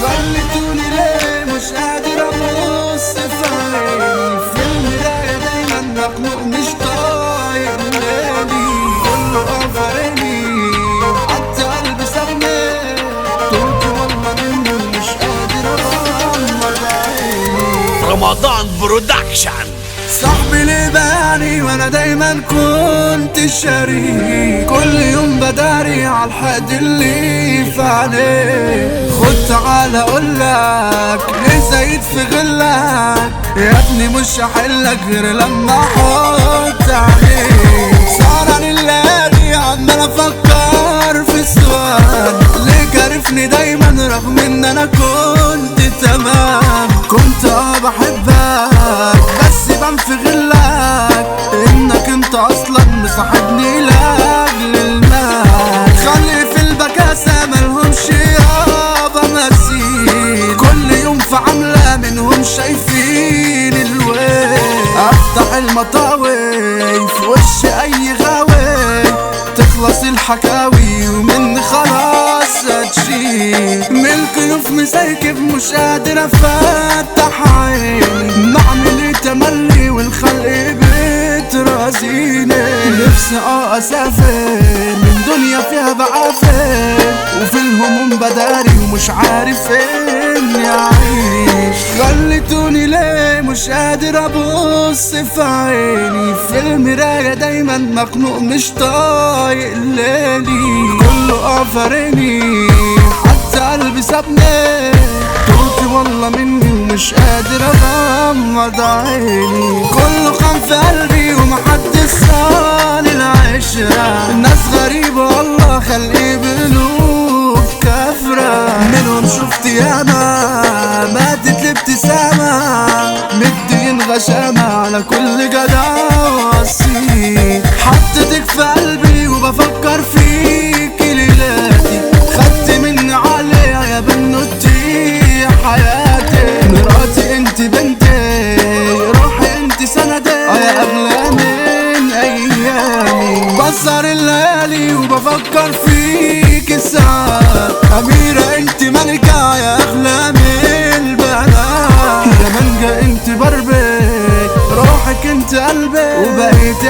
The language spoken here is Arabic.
خليتوني ليه مش قادر ابص في عيني، في المراية دايما مخنوق مش طايق ليلي، كله قفرني حتى قلبي سابني، تهت والله منه مش قادر اغمض عيني. رمضان برودكشن. صاحبي ليه باني وانا دايما كنت شريك، كل يوم بداري عالحقد اللي في عليك، خد تعال اقولك ليه زايد في غلك، يا ابني مش هحلك غير لما احط عليك. سهران الليالي عمال افكر في السؤال، ليه كارفني دايما رغم ان انا كنت تمام، كنت بحبك بس بان في غلك انك انت اصلا مصاحبني لاجل المال، خلي في البكاسة ملهمش يابا مثيل، كل يوم في عملة منهم شايفين الويل، افتح المطاوي في وش اي غاوي تخلص الحكاوي ومن خلاص هتشيل، من كيوف مسايكب مش قادر افتح عيني، بعمل تملي والخلق بترازيني، نفسي اسافر من دنيا فيها بعافر، وفي الهموم بداري ومش عارف اني اعيش، خليتوني ليه مش قادر ابص في عيني، في المراية دايما مخنوق مش طايق ليلي، كله قفرني حتى قلبي سابني، تهت والله مني ومش قادر اغمض عيني، كله خان في قلبي ومحدش صان العشرة، الناس غريبة والله خلقي بقلوب كافرة، منهم شفت ياما ماتت الابتسامة، مدين غشامة على كل جدع وصيل، حطيتك في قلبي وبفكر فيك ليلاتي، خدت مني عليها يا بنوتي حياتي، مراتي انت بنتي روحي انت سندي، يا اغلى من ايامي، بسهر الليالي وبفكر فيك الساعات، اميرة انت ملكة يا اغلى من البنات، يا منجا انت بربك روحك انت قلبي، وبقيت